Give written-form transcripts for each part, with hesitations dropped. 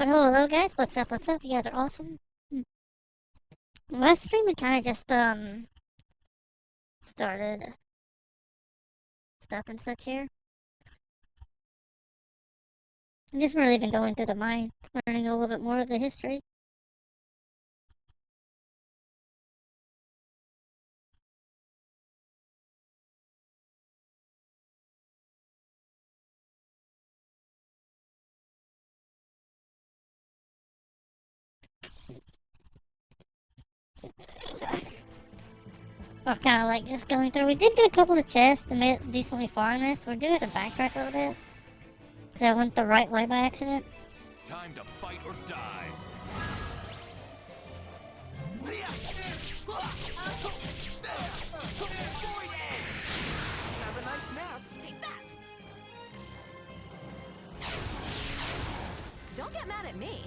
But hello guys, what's up, what's up? You guys are awesome. Last stream we kinda just, started stuff and such here. I've just really been going through the mine, learning a little bit more of the history. We're kinda like just going through. We did get a couple of chests and made it decently far in this, so we do have to backtrack a little bit. Because I went the right way by accident. Time to fight or die. Have a nice nap. Take that! Don't get mad at me.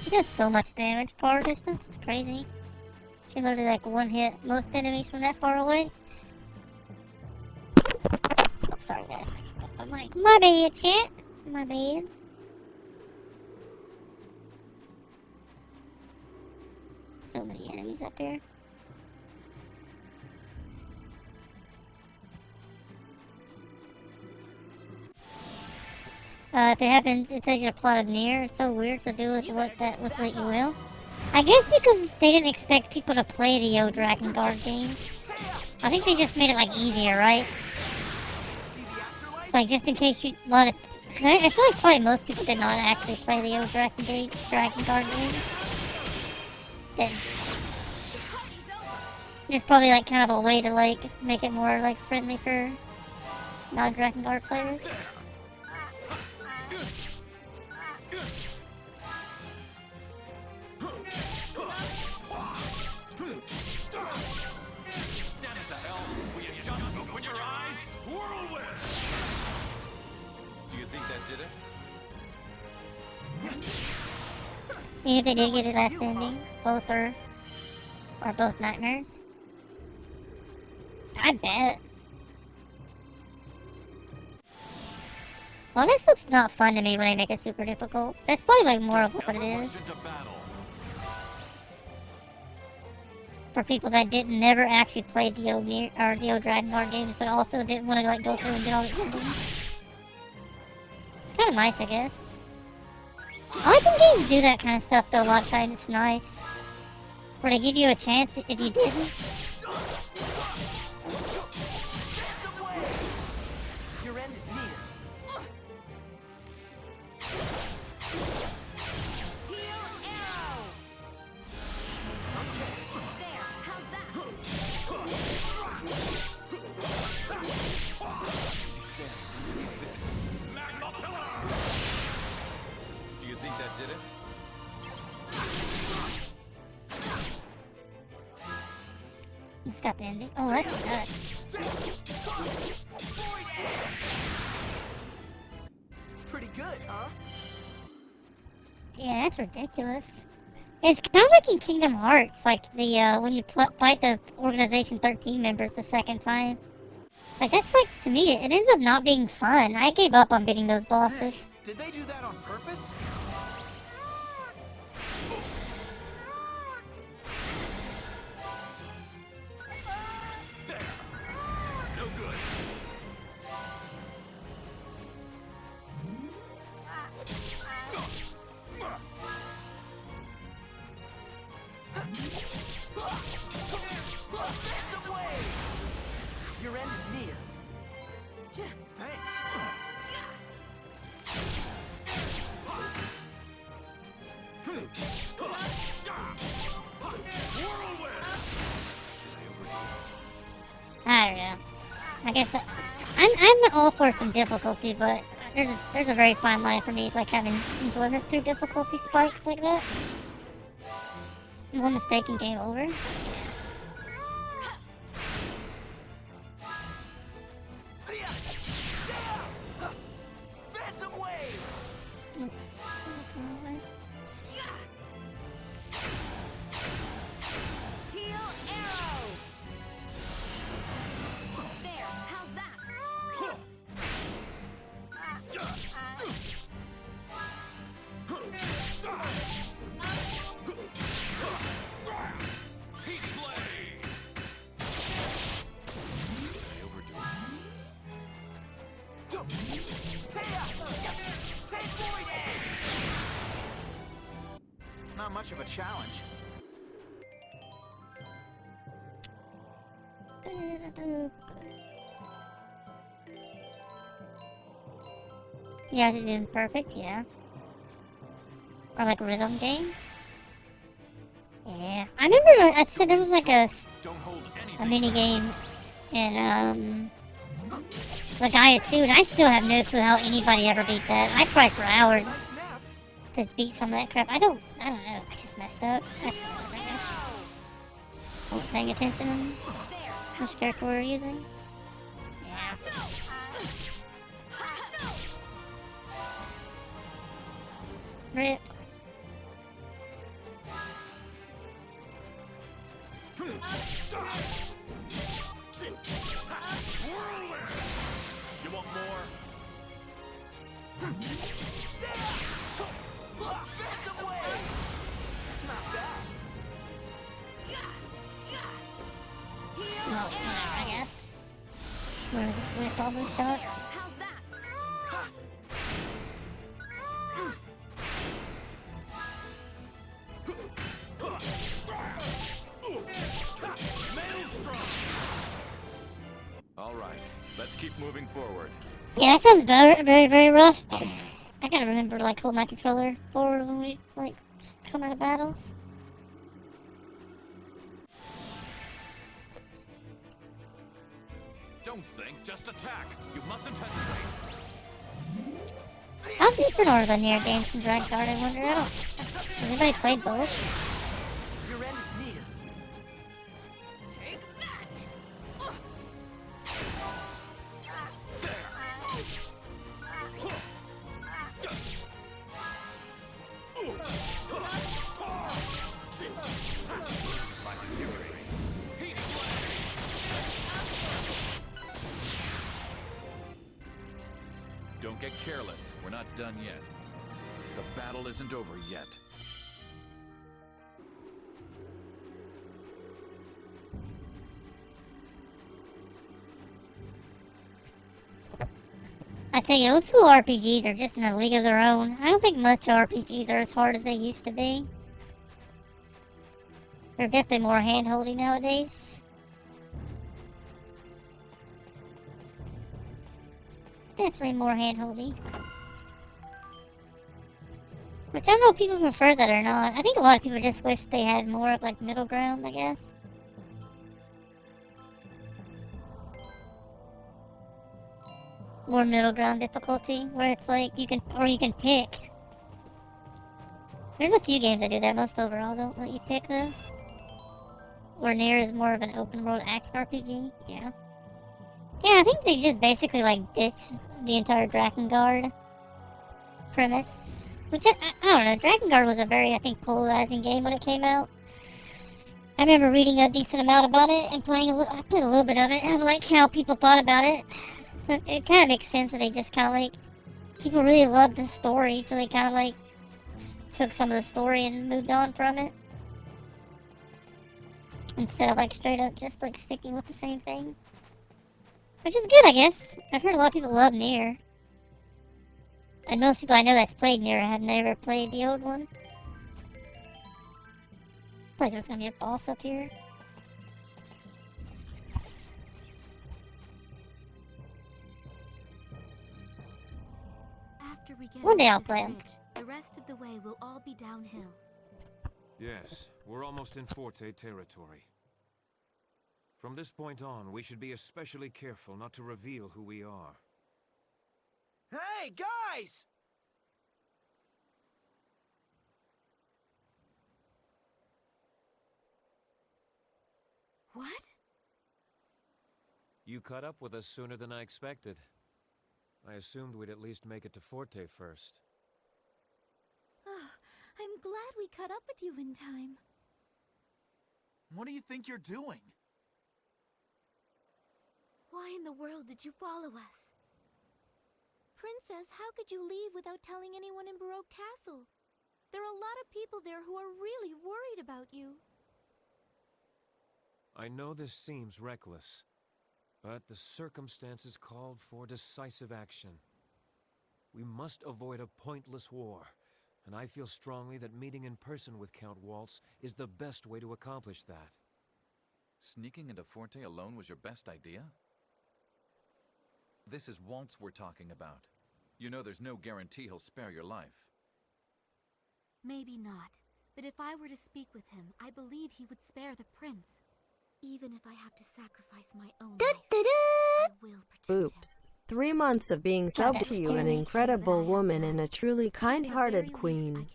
She does so much damage, far distance, it's crazy. She literally like one hit most enemies from that far away. Oh, sorry guys. My bad, chat. My bad. So many enemies up here. If it happens, it tells you to plot of near. It's so weird, so do with what you will. I guess because they didn't expect people to play the old Dragon Guard games. I think they just made it like easier, right? It's like just in case you want to. Cause I feel like probably most people did not actually play the old Dragon Guard games. Then it's probably like kind of a way to like make it more like friendly for non-Dragon Guard players. Maybe if they did get a last ending, both are both nightmares. I bet. Well, this looks not fun to me when I make it super difficult. That's probably like more of what it is. For people that never actually played the old Dragon Guard games, but also didn't want to like go through and get all the endings. It's kind of nice, I guess. I like when games do that kind of stuff though a lot of times. It's nice. Where they give you a chance if you didn't. Your end is near. Did it? It's got the ending. Oh, that's nuts. Pretty good, huh? Yeah, that's ridiculous. It's kind of like in Kingdom Hearts, like the when you fight the Organization 13 members the second time. Like that's like, to me, it ends up not being fun. I gave up on beating those bosses. Hey, did they do that on purpose? Your end is near. Thanks. I don't know. I guess I'm all for some difficulty, but there's a very fine line for me. It's like having enjoyment through difficulty spikes like that. One mistake and game over. Phantom wave. Oops. Heal arrow! There, how's that? not much of a challenge. Yeah, they did perfect, yeah. Or like rhythm game. Yeah, I remember I said there was like a mini game in the Gaia 2, and I still have no clue how anybody ever beat that. I tried for hours Nice nap. to beat some of that crap. I don't know. I just messed up. That's what I guess. Wasn't paying attention to which character we were using. Yeah. Rip. You want more? Phantom Wave! Not bad. Well, whatever, I guess. We're just with all those shots. How's that? All right, let's keep moving forward. Yeah, that sounds very, very, very rough. I gotta remember to like hold my controller forward when we like come out of battles. Don't think, just attack. You mustn't hesitate. How different are the near games from Dragon Guard, I wonder? Has anybody played both? Your end is near. Take that! Don't get careless. We're not done yet. The battle isn't over yet. I tell you, old school RPGs are just in a league of their own. I don't think much RPGs are as hard as they used to be. They're definitely more hand-holdy nowadays. Definitely more hand-holdy. Which I don't know if people prefer that or not. I think a lot of people just wish they had more of like middle ground, I guess. More middle ground difficulty, where it's like you can pick. There's a few games that do that. Most overall don't let you pick though. Where Nier is more of an open world action RPG. Yeah. Yeah, I think they just basically like ditched the entire Drakengard premise. Which I don't know. Drakengard was a very, I think, polarizing game when it came out. I remember reading a decent amount about it and playing I played a little bit of it. I like how people thought about it. So it kind of makes sense that they just kind of like, people really loved the story, so they kind of like took some of the story and moved on from it. Instead of like straight up just like sticking with the same thing. Which is good, I guess. I've heard a lot of people love Nier. And most people I know that's played Nier have never played the old one. Like there's gonna be a boss up here. After we get One day over I'll this play 'em. bridge, the rest of the way will all be downhill. Yes, we're almost in Forte territory. From this point on, we should be especially careful not to reveal who we are. Hey, guys! What? You caught up with us sooner than I expected. I assumed we'd at least make it to Forte first. Oh, I'm glad we caught up with you in time. What do you think you're doing? Why in the world did you follow us? Princess, how could you leave without telling anyone in Baroque Castle? There are a lot of people there who are really worried about you. I know this seems reckless, but the circumstances called for decisive action. We must avoid a pointless war, and I feel strongly that meeting in person with Count Waltz is the best way to accomplish that. Sneaking into Forte alone was your best idea? This is Waltz we're talking about. You know there's no guarantee he'll spare your life. Maybe not. But if I were to speak with him, I believe he would spare the prince. Even if I have to sacrifice my own life, I will protect him. Oops. 3 months of being subbed to you, an incredible woman and a truly kind-hearted queen.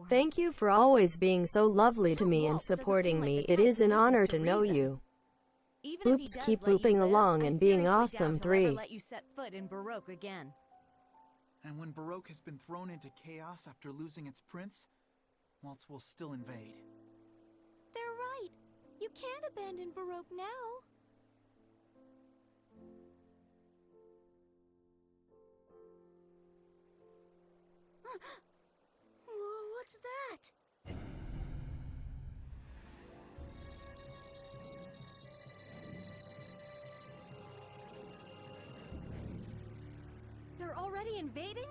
Thank you for always being so lovely to me and supporting me. It is an honor to know you. Oops, keep looping along and being awesome. 3. Let you set foot in Baroque again. And when Baroque has been thrown into chaos after losing its prince, Waltz will still invade. They're right. You can't abandon Baroque now. What's that? They're already invading?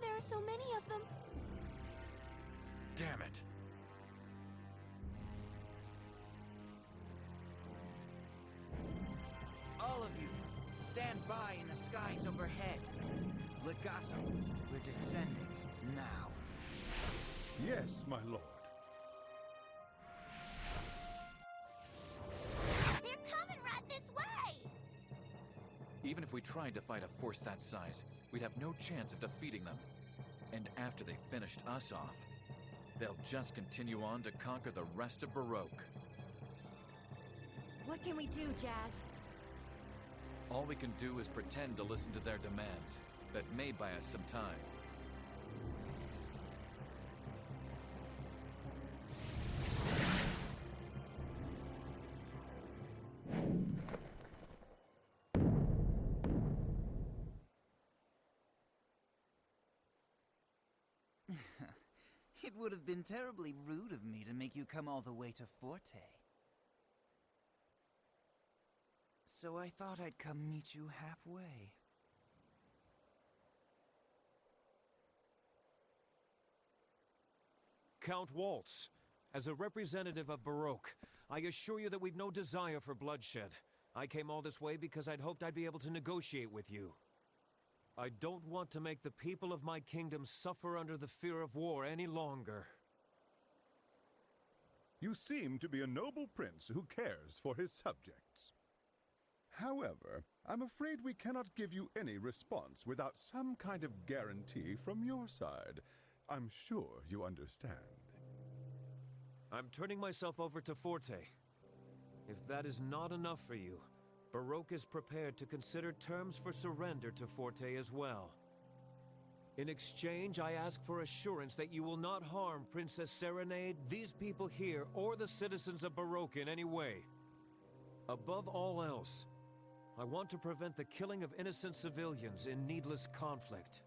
There are so many of them. Damn it! All of you, stand by in the skies overhead. Legato, we're descending now. Yes, my lord. They're coming right this way! Even if we tried to fight a force that size, we'd have no chance of defeating them. And after they finished us off, they'll just continue on to conquer the rest of Baroque. What can we do, Jazz? All we can do is pretend to listen to their demands. That may buy us some time. It would have been terribly rude of me to make you come all the way to Forte. So I thought I'd come meet you halfway. Count Waltz, as a representative of Baroque, I assure you that we've no desire for bloodshed. I came all this way because I'd hoped I'd be able to negotiate with you. I don't want to make the people of my kingdom suffer under the fear of war any longer. You seem to be a noble prince who cares for his subjects. However, I'm afraid we cannot give you any response without some kind of guarantee from your side. I'm sure you understand. I'm turning myself over to Forte. If that is not enough for you, Baroque is prepared to consider terms for surrender to Forte as well. In exchange, I ask for assurance that you will not harm Princess Serenade, these people here, or the citizens of Baroque in any way. Above all else, I want to prevent the killing of innocent civilians in needless conflict.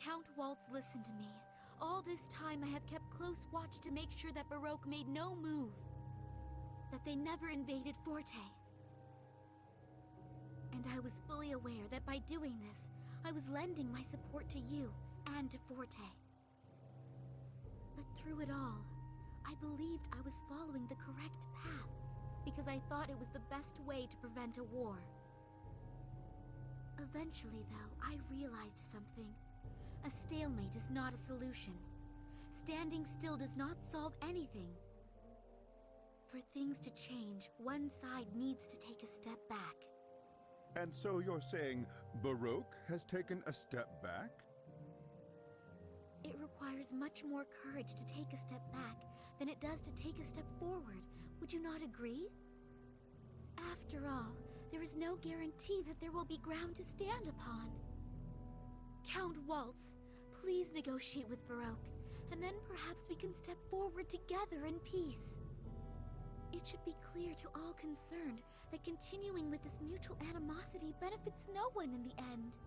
Count Waltz, listen to me. All this time I have kept close watch to make sure that Baroque made no move. That they never invaded Forte. And I was fully aware that by doing this, I was lending my support to you and to Forte. But through it all, I believed I was following the correct path because I thought it was the best way to prevent a war. Eventually, though, I realized something. A stalemate is not a solution. Standing still does not solve anything. For things to change, one side needs to take a step back. And so you're saying Baroque has taken a step back? It requires much more courage to take a step back than it does to take a step forward. Would you not agree? After all, there is no guarantee that there will be ground to stand upon. Count Waltz, please negotiate with Baroque, and then perhaps we can step forward together in peace. It should be clear to all concerned that continuing with this mutual animosity benefits no one in the end.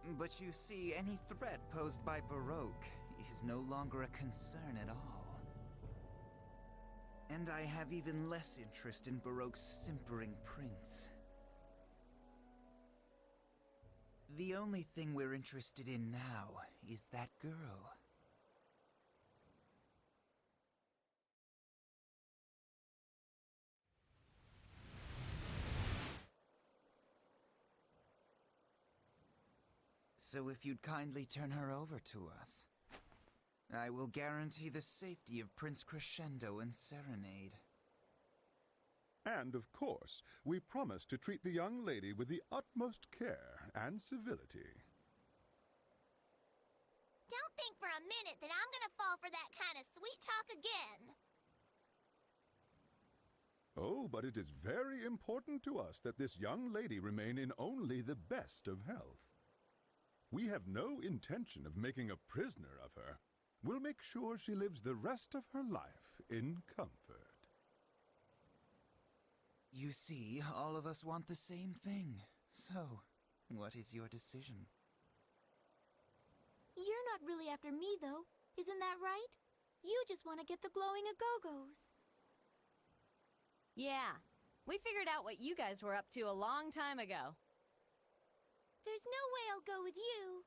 But you see, any threat posed by Baroque is no longer a concern at all. And I have even less interest in Baroque's simpering prince. The only thing we're interested in now is that girl. So if you'd kindly turn her over to us, I will guarantee the safety of Prince Crescendo and Serenade. And of course, we promise to treat the young lady with the utmost care and civility. Don't think for a minute that I'm gonna fall for that kind of sweet talk again. Oh, but it is very important to us that this young lady remain in only the best of health. We have no intention of making a prisoner of her. We'll make sure she lives the rest of her life in comfort. You see, all of us want the same thing. So, what is your decision? You're not really after me, though. Isn't that right? You just want to get the glowing a-go-go's. Yeah, we figured out what you guys were up to a long time ago. There's no way I'll go with you.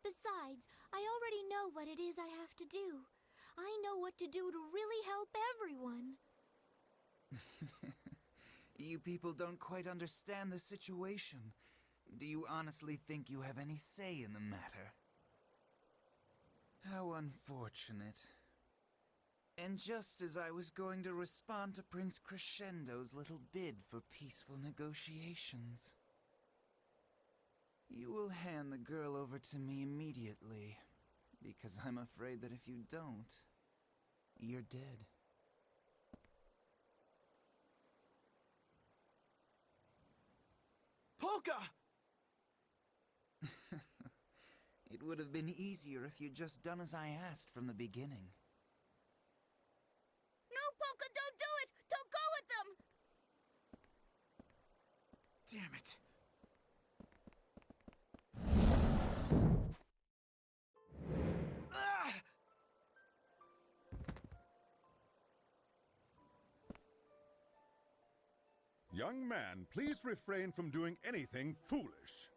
Besides, I already know what it is I have to do. I know what to do to really help everyone. You people don't quite understand the situation. Do you honestly think you have any say in the matter? How unfortunate. And just as I was going to respond to Prince Crescendo's little bid for peaceful negotiations, you will hand the girl over to me immediately, because I'm afraid that if you don't, you're dead. Polka! It would have been easier if you'd just done as I asked from the beginning. No, Polka, don't do it! Don't go with them! Damn it. Ah! Young man, please refrain from doing anything foolish.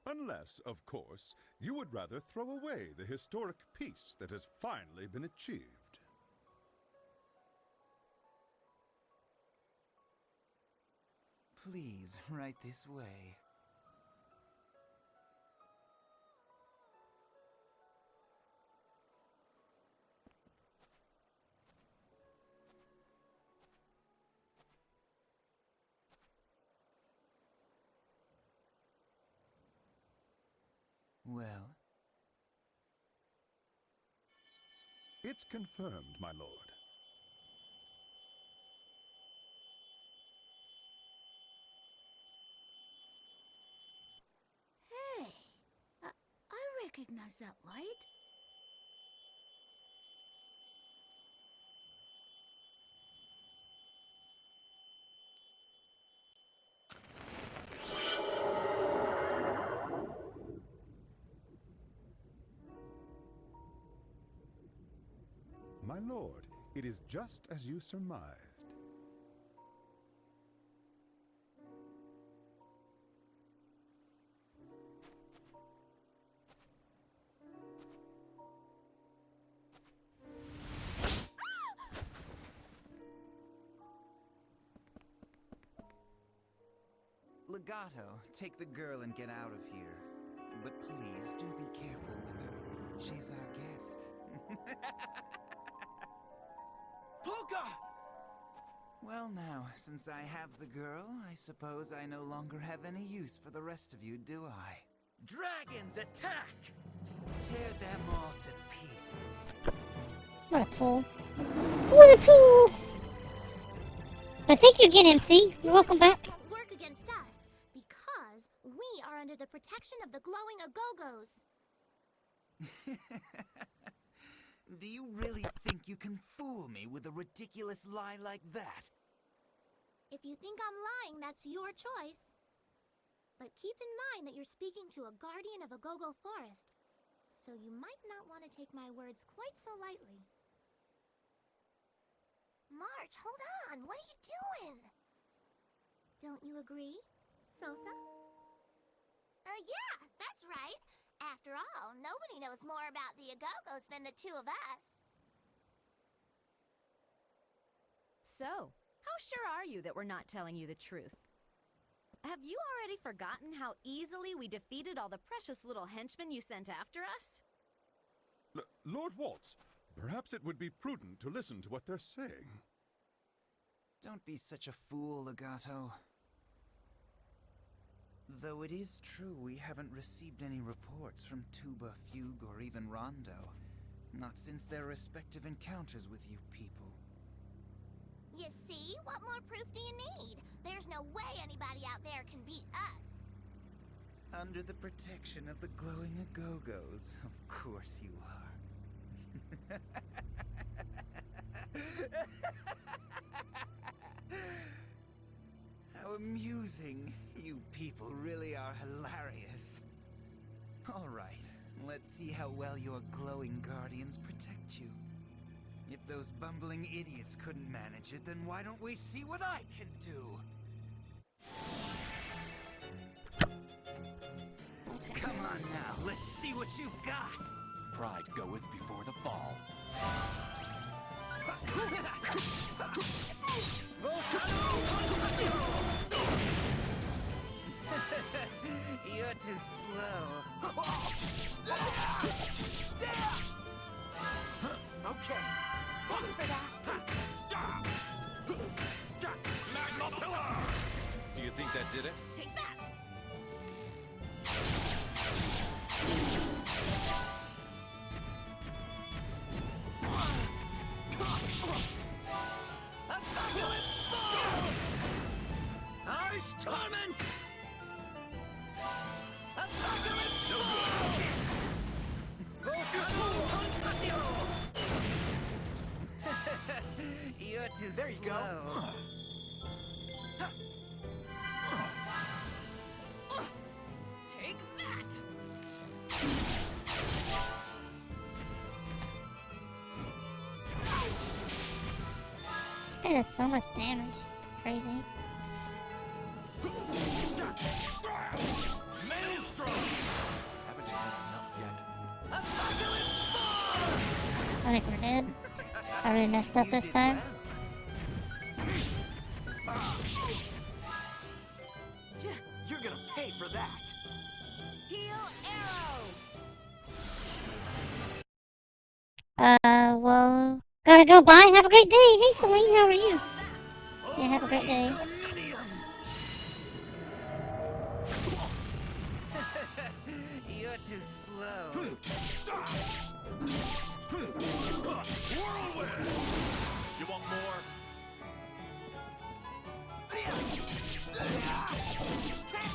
Unless, of course, you would rather throw away the historic peace that has finally been achieved. Please, right this way. Well? It's confirmed, my lord. Hey, I recognize that light. My lord, it is just as you surmised. Legato, take the girl and get out of here. But please, do be careful with her. She's our guest. Polka! Well now, since I have the girl, I suppose I no longer have any use for the rest of you, do I? Dragons, attack! Tear them all to pieces. What a tool. What a tool! But thank you again, MC. You're welcome back. Won't work against us, because we are under the protection of the glowing a-go-go's. Do you really think you can fool me with a ridiculous lie like that? If you think I'm lying, that's your choice. But keep in mind that you're speaking to a guardian of a go-go forest, so you might not want to take my words quite so lightly. March, hold on! What are you doing? Don't you agree, Sosa? Yeah, that's right. After all, nobody knows more about the Agogos than the two of us. So, how sure are you that we're not telling you the truth? Have you already forgotten how easily we defeated all the precious little henchmen you sent after us? Lord Waltz, perhaps it would be prudent to listen to what they're saying. Don't be such a fool, Legato. Though it is true we haven't received any reports from Tuba, Fugue, or even Rondo. Not since their respective encounters with you people. You see? What more proof do you need? There's no way anybody out there can beat us. Under the protection of the glowing Agogos, of course you are. How amusing. You people really are hilarious. All right, let's see how well your glowing guardians protect you. If those bumbling idiots couldn't manage it, then why don't we see what I can do? Come on now, let's see what you've got! Pride goeth before the fall. You're too slow. Okay. Thanks for that. Magma Pillar! Do you think that did it? Take that! Ice Torment! Apocalypse! No good! Chance! You're too there you slow. Go. Take that! This guy does so much damage. It's crazy. Maelstrom! Haven't you had enough yet? Apocalypse Ball! I think we're dead. I really messed up this time. You're gonna pay for that. Heal arrow! Well, gotta go. Bye. Have a great day. Hey, Celine, how are you? Yeah, have a great day. You're too slow. Whirlwind! You want more? Take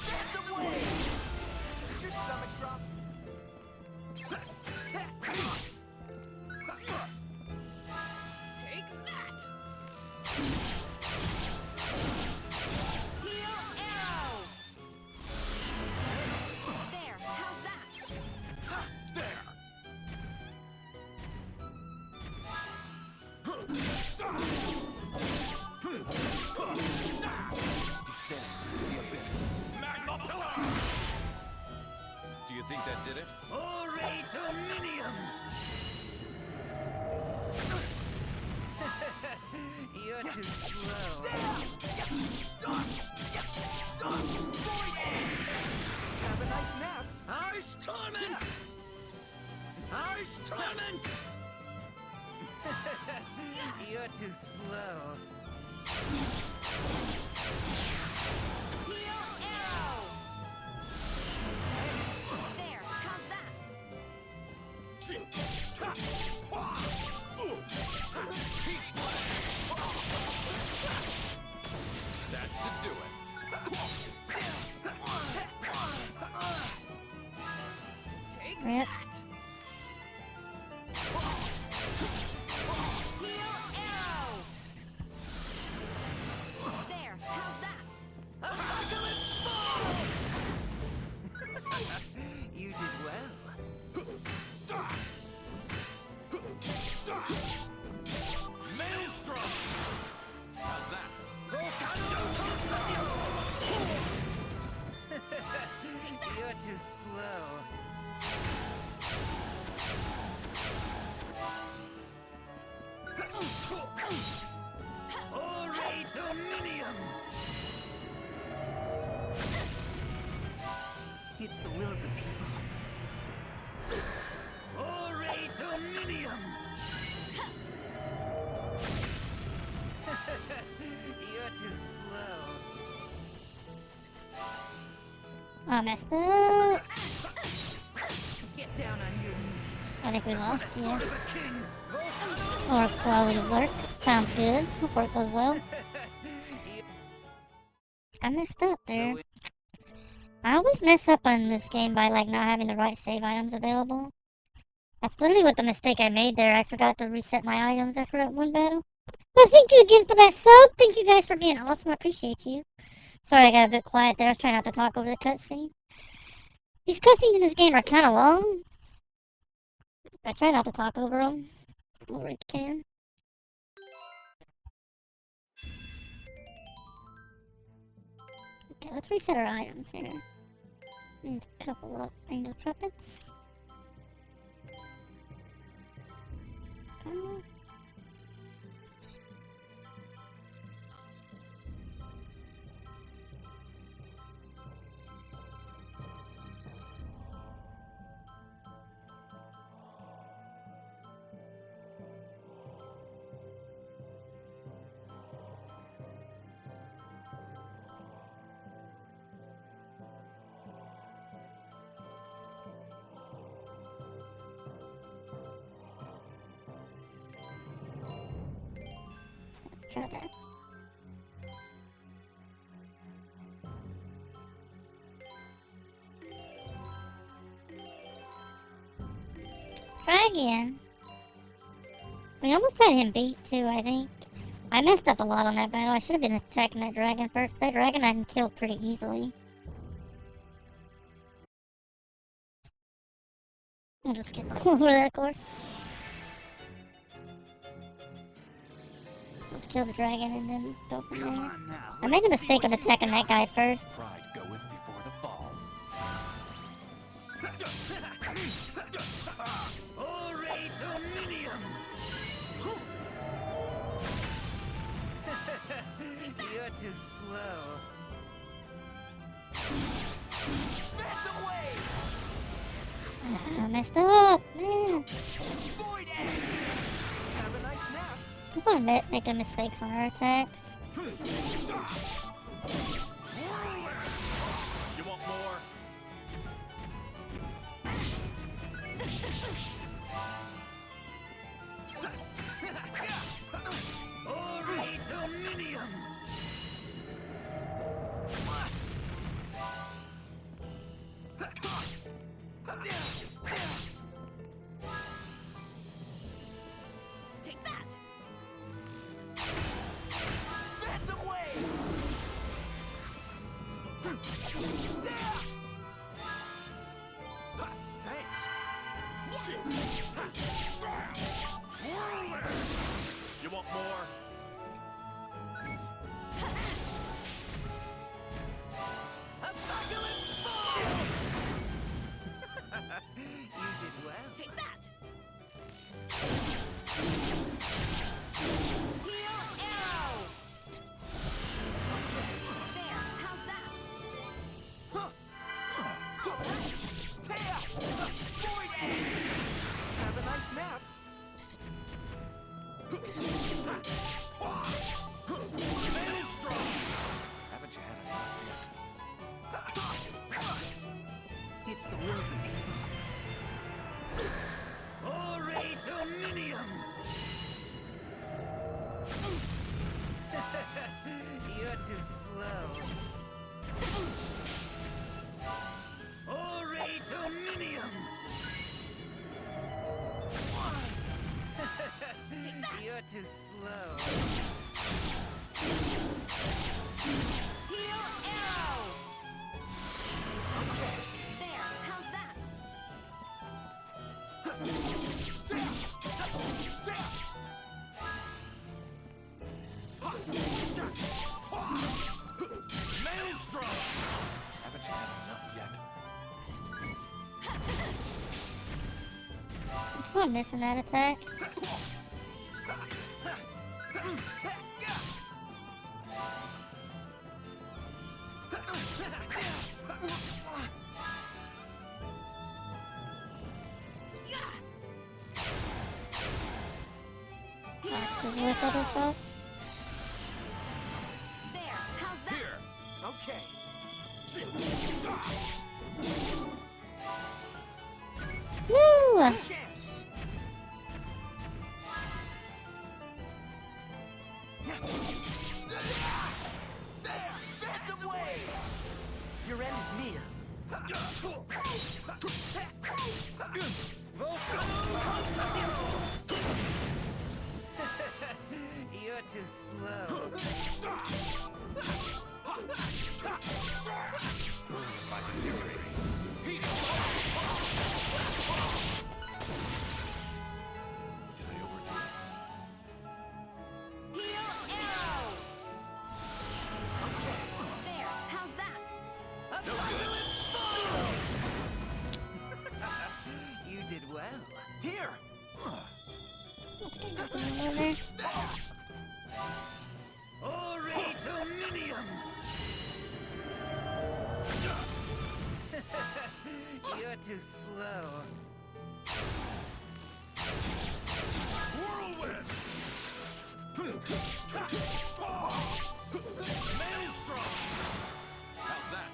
that away! Did your stomach drop? Take that! Heal arrow! There, how's that? There! Descend to the abyss. Magma Pillar! Do you think that did it? Ore Dominium! You're too slow. Have a nice nap. Ice Torment! Ice Torment! You're too slow. Heal arrow! There, how's that? That should do it. Take Rip. that! Heal arrow! There, how's that? Apocalypse Ball! It's the will of the people. Ore Dominium! You're too slow. I messed up. Get down on your knees. I think we lost, Son yeah. of a king! Or quality of work. Sounds good. Hope work goes well. I messed up there. I always mess up on this game by like not having the right save items available. That's literally what the mistake I made there. I forgot to reset my items after that one battle. But thank you again for that sub. Thank you guys for being awesome. I appreciate you. Sorry I got a bit quiet there. I was trying not to talk over the cutscene. These cutscenes in this game are kind of long. I try not to talk over them where I can. Okay, let's reset our items here. Need a couple of rainbow trumpets. Come on. Try that. Try again. We almost had him beat too, I think. I messed up a lot on that battle. I should have been attacking that dragon first. That dragon I can kill pretty easily. I'll just skip over that course. Let's kill the dragon and then go from Come there. on now. I made the let's see mistake of what you attacking that guy got. first. Pride goeth before the fall. Ore Dominium! You're too slow. Phantom Wave! I messed up, man. Void Edge! Have a nice nap. Keep on making mistakes on our attacks. You want more? Ore Dominium! Take that! Phantom Wave! Thanks. You want more? Apocalypse Fall! You did well. Take that! Heal Arrow! There, how's that? Taya! Void Edge! Have a nice nap. Haven't you had enough yet? It's the will of the people. Ore Dominium! You're too slow. Ore Dominium! Take that! You're too slow. Heal Arrow! There, how's that? Maelstrom! Haven't you had enough yet? I'm missing that attack. is worth other thoughts. There, how's that? Here. Okay. Woo! Chance. There! Phantom Wave! Your end is near. You're too slow. Did I overdo it? Heal arrow! There, how's that? You did well. Here! Whatever. Ore Dominium! You're too slow. Whirlwind! Maelstrom! How's that?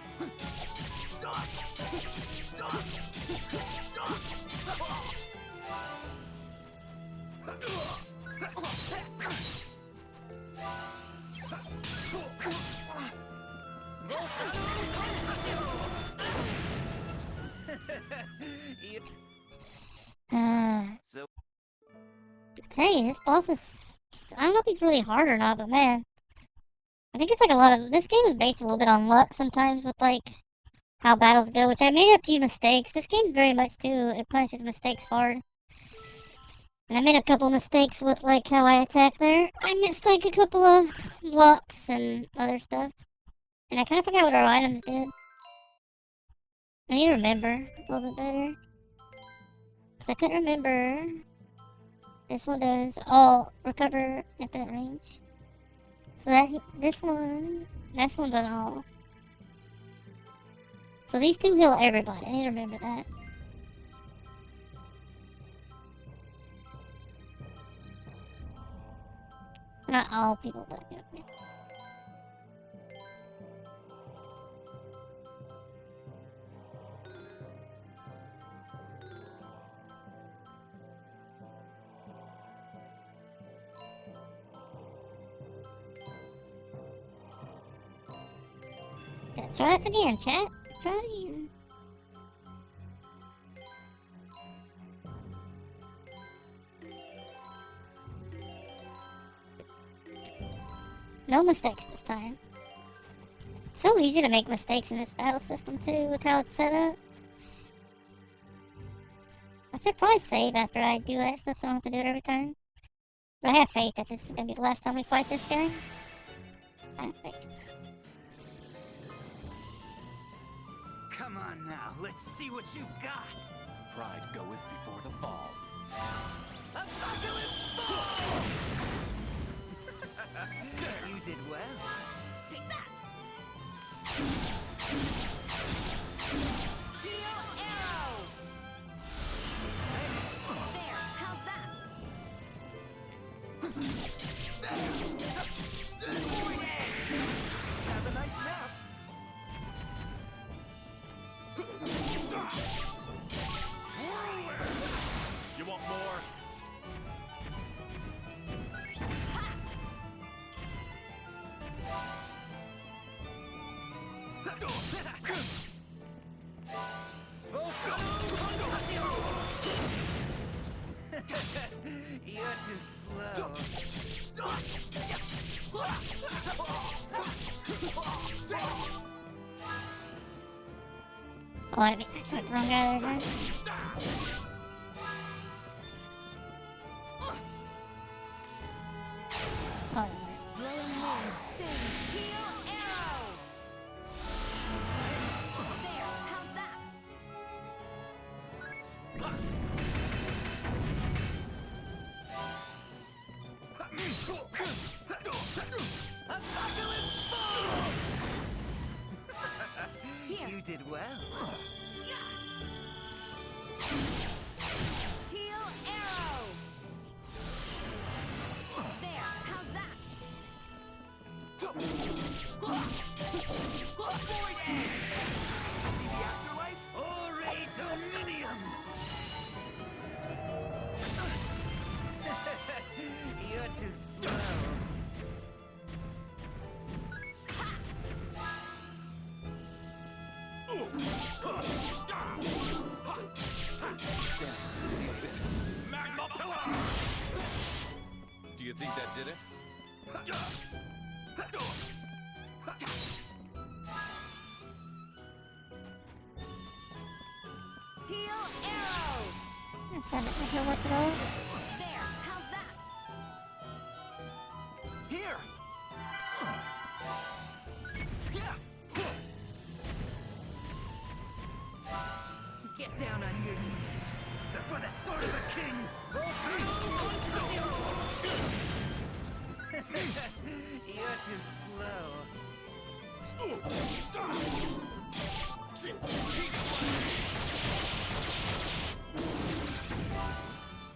So, Tell you, this boss is... I don't know if he's really hard or not, but man. I think it's like a lot of... This game is based a little bit on luck sometimes with like... how battles go, which I made a few mistakes. This game's very much too... It punishes mistakes hard. And I made a couple mistakes with like how I attack there. I missed like a couple of blocks and other stuff. And I kind of forgot what our items did. I need to remember a little bit better. Because I couldn't remember. This one does all recover infinite range. So that this one's on all. So these two heal everybody. I need to remember that. Not all people, but yeah. Let's try this again, chat. Try it again. No mistakes this time. So easy to make mistakes in this battle system too, with how it's set up. I should probably save after I do that stuff so I don't have to do it every time. But I have faith that this is gonna be the last time we fight this guy. I have faith. come on now, let's see what you've got. Pride goeth before the fall. Apocalypse Fall! You did well. Take that! Heal arrow! There, how's that? Have a nice nap. You want more? You're too slow. Oh, I took the wrong guy there, man. Oh, Heal arrow! There, how's that? Apocalypse Fall! Here. You did well. Heal arrow! See the afterlife? Ore Dominium! You're too slow. Do you think that did it? Heal arrow! That doesn't work at all. There, how's that? Here! Get down on your knees before the sword of a king! You're too slow.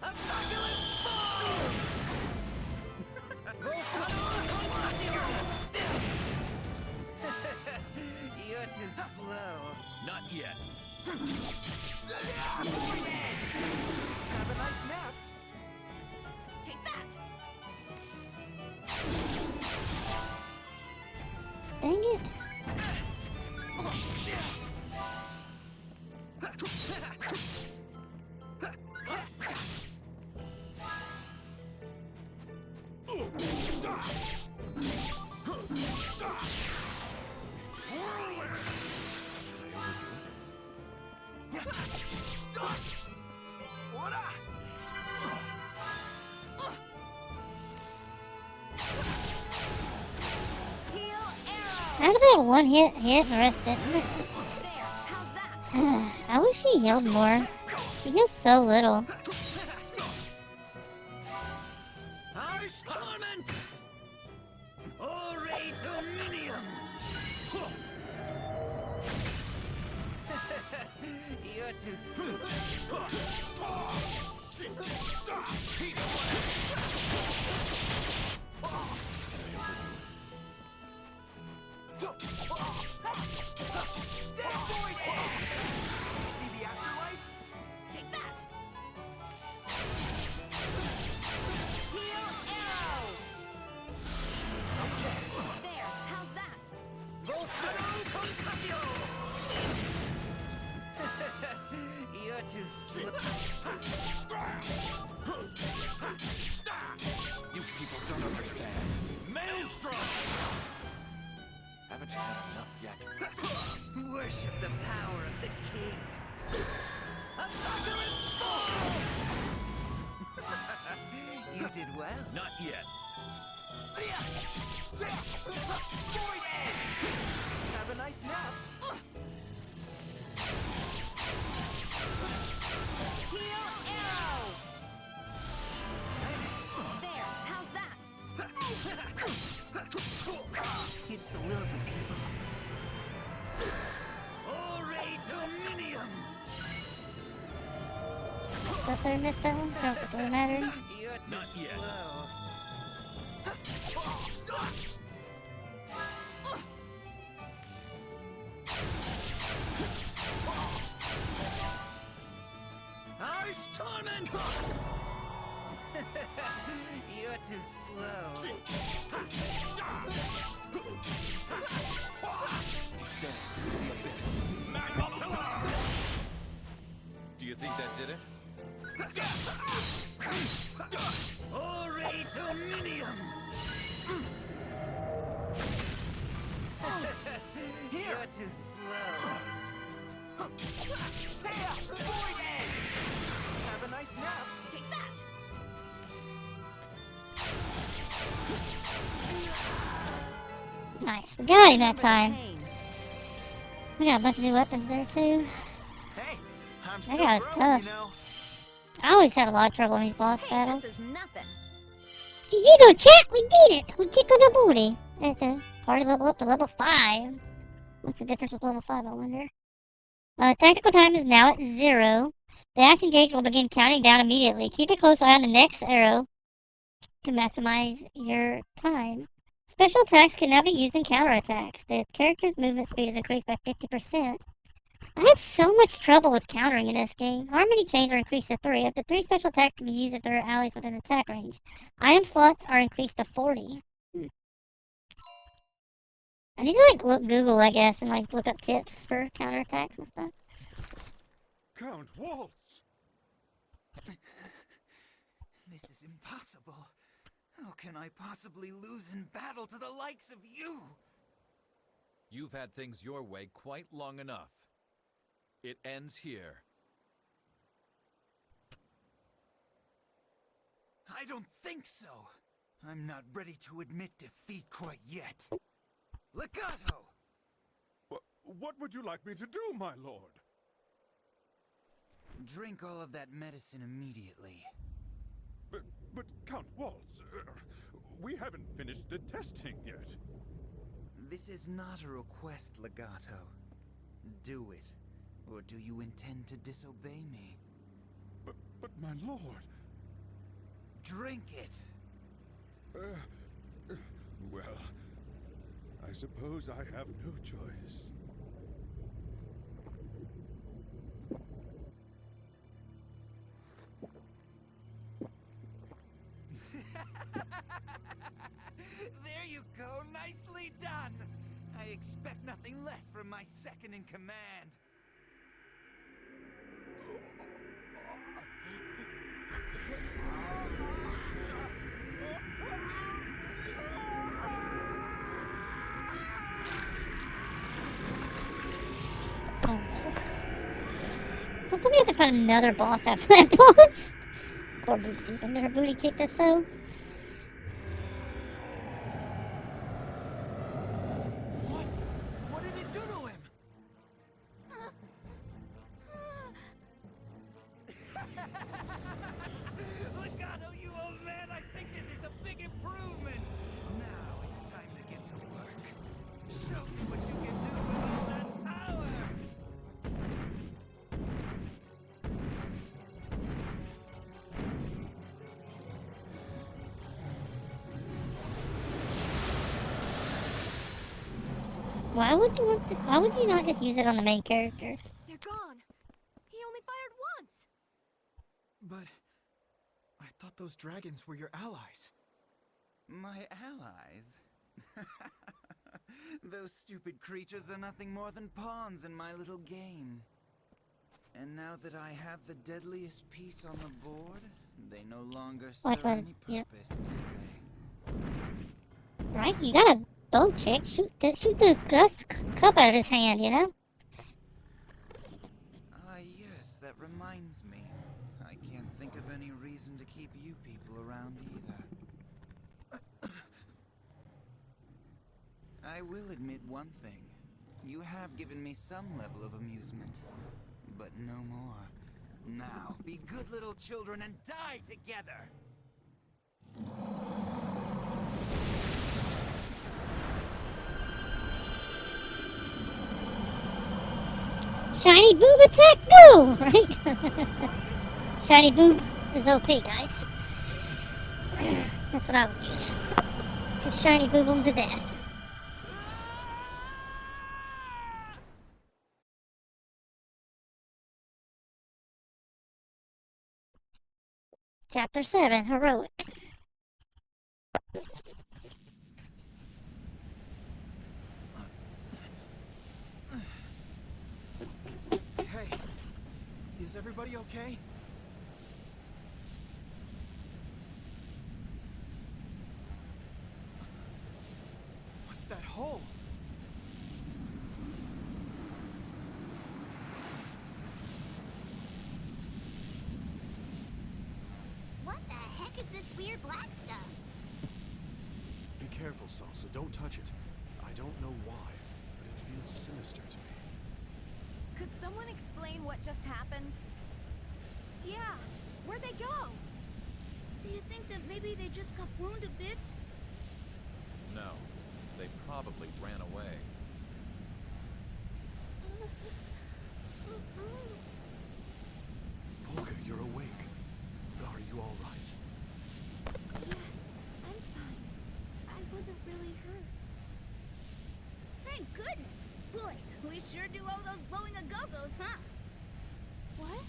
Apocalypse Fall! You're too slow. Not yet. Have a nice nap. Take that! Dang it. How did that one hit and the rest didn't? There, how's that? I wish he healed more. He heals so little. Harsh Torment! Ore Dominium! You're too slow. See the afterlife? Take that! Heal arrow! There, how's that? You're too slow. You people don't understand. Maelstrom! Haven't you had enough yet? Worship the power of the king. Apocalypse Fall! You did well. Not yet. Have a nice nap. Heal arrow! There, how's that? It's the will of the people. Ore Dominium! Stuff I missed that one? Don't think it matter. You're too Not yet. slow. Harsh Torment! You're too slow. Descend into the abyss. Do you think that did it? Ore Dominium! You're too slow. Have a nice nap. Take that! Nice. We got him that time. Pain. We got a bunch of new weapons there too. Hey, I'm That still guy's growing, tough. you know. I always have a lot of trouble in these boss Hey, battles. this is nothing. You know, chat, we did it! We kicked on the booty. It's a party level up to level 5. What's the difference with level 5, I wonder? Tactical time is now at 0. The action gauge will begin counting down immediately. Keep a close eye on the next arrow to maximize your time. Special attacks can now be used in counterattacks. The character's movement speed is increased by 50%. I have so much trouble with countering in this game. Harmony chains are increased to 3. Up to 3 special attacks can be used if there are allies within attack range. Item slots are increased to 40. I need to Google, I guess, and look up tips for counterattacks and stuff. Count Waltz! This is impossible. How can I possibly lose in battle to the likes of you? You've had things your way quite long enough. It ends here. I don't think so. I'm not ready to admit defeat quite yet. Legato! What would you like me to do, my lord? Drink all of that medicine immediately. But Count Waltz, we haven't finished the testing yet. This is not a request, Legato. Do it. Or do you intend to disobey me? But my lord... Drink it! Well, I suppose I have no choice. There you go, nicely done! I expect nothing less from my second in command. Oh no. Don't tell me I have to find another boss after that boss. Poor Boopsie's gonna get her booty kicked or so. What did it do to him? Legato, you old man, I think this is a big improvement. Now it's time to get to work. Show me what you can do with all that power. Why would you not just use it on the main characters? They're gone. He only fired once. But I thought those dragons were your allies. My allies? Those stupid creatures are nothing more than pawns in my little game. And now that I have the deadliest piece on the board, they no longer serve any purpose, do they? Right? You got a bow chick. Shoot the cup out of his hand, you know? Ah, yes, that reminds me. I can't think of any reason to keep you people around either. I will admit one thing. You have given me some level of amusement, but no more. Now, be good little children and die together! Shiny boob attack, go! Right? Shiny boob is OP, guys. That's what I would use. Just shiny boob them to death. Chapter 7, Heroic. Hey, is everybody okay? What's that hole? What the heck is this weird black stuff? Be careful, Salsa. Don't touch it. I don't know why, but it feels sinister to me. Could someone explain what just happened? Yeah, where'd they go? Do you think that maybe they just got wounded a bit? No, they probably ran away. Polka, you're awake. Are you all right? Yes, I'm fine. I wasn't really hurt. goodness. Boy, we sure do owe those Bazoonga-go-gos, huh? What?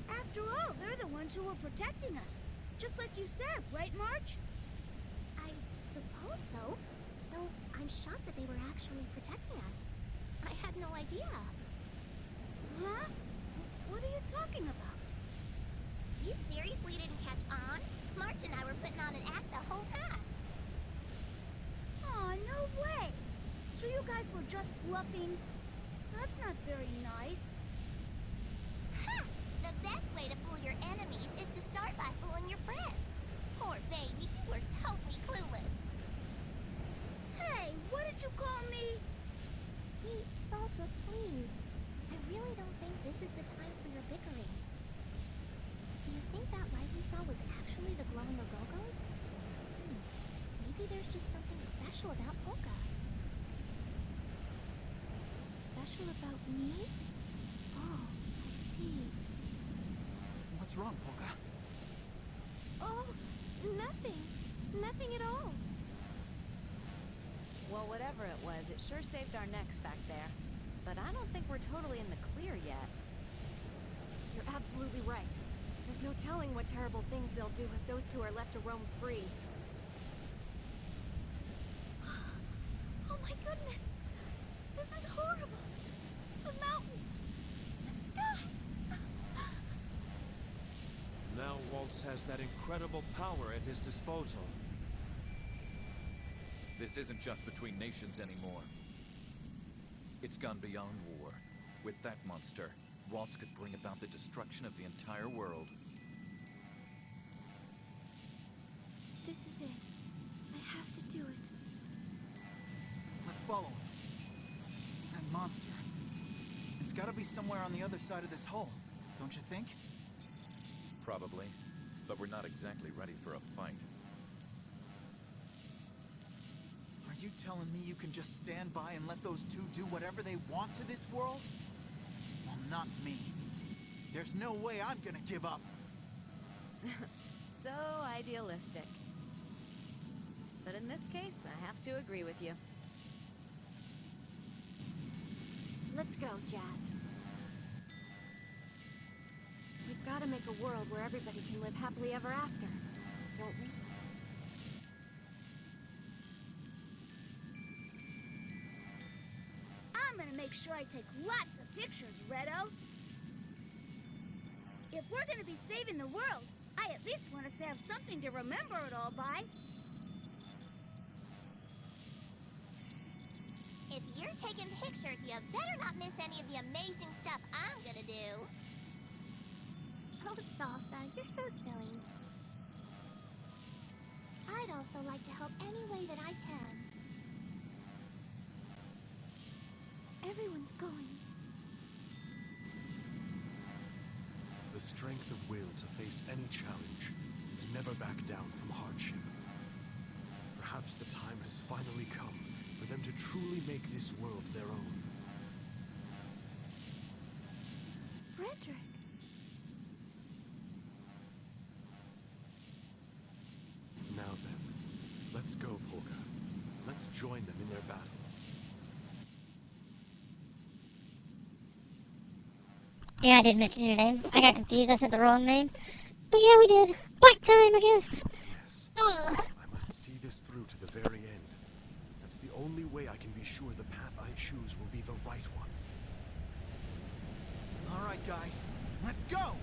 After all, they're the ones who were protecting us. Just like you said, right, March? I suppose so. Though I'm shocked that they were actually protecting us. I had no idea. Huh? What are you talking about? You seriously didn't catch on? March and I were putting on an act the whole time. Aw, no way! So you guys were just bluffing? That's not very nice. Ha! The best way to fool your enemies is to start by fooling your friends. Poor baby, you were totally clueless. Hey, what did you call me? Wait, Salsa, please. I really don't think this is the time for your bickering. Do you think that light we saw was actually the glowing Go-Gos? Maybe there's just something special about Polka. Special about me? Oh, I see. What's wrong, Polka? Oh, nothing. Nothing at all. Well, whatever it was, it sure saved our necks back there. But I don't think we're totally in the clear yet. You're absolutely right. There's no telling what terrible things they'll do if those two are left to roam free. Oh my goodness! This is horrible! The mountains! The sky! Now Waltz has that incredible power at his disposal. This isn't just between nations anymore. It's gone beyond war. With that monster, Waltz could bring about the destruction of the entire world. This is it. I have to do it. Let's follow him. That monster. It's gotta be somewhere on the other side of this hole, don't you think? Probably. But we're not exactly ready for a fight. Are you telling me you can just stand by and let those two do whatever they want to this world? Well, not me. There's no way I'm gonna give up. So idealistic. But in this case, I have to agree with you. Let's go, Jazz. We've got to make a world where everybody can live happily ever after, don't we? I'm gonna make sure I take lots of pictures, Redo. If we're gonna be saving the world, I at least want us to have something to remember it all by. If you're taking pictures, you better not miss any of the amazing stuff I'm gonna do. Oh, Salsa, you're so silly. I'd also like to help any way that I can. Everyone's going. The strength of will to face any challenge, to never back down from hardship. Perhaps the time has finally come for them to truly make this world their own. Frederick. Now then, let's go, Polka. Let's join them in their battle. Yeah, I did mention your name. I got confused. I said the wrong name. But yeah, we did. Black time, I guess. Yes. Ugh. I must see this through to the very end. That's the only way I can be sure the path I choose will be the right one. All right, guys, let's go!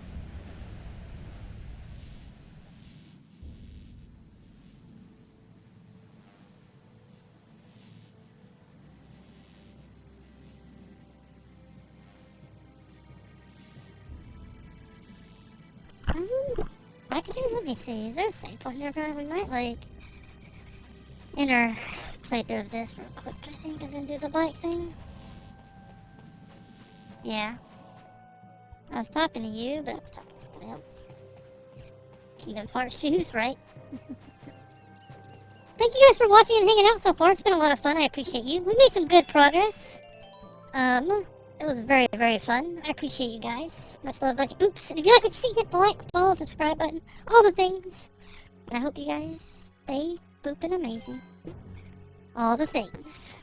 Actually, let me see. Is there a save point nearby? We might, like, enter playthrough of this real quick, I think, and then do the bike thing. Yeah. I was talking to you, but I was talking to somebody else. Kingdom Hearts shoes, right? Thank you guys for watching and hanging out so far. It's been a lot of fun. I appreciate you. We made some good progress. It was very, very fun. I appreciate you guys. Much love, much boops. And if you like what you see, hit the like, follow, subscribe button, all the things. And I hope you guys stay booping amazing. All the things.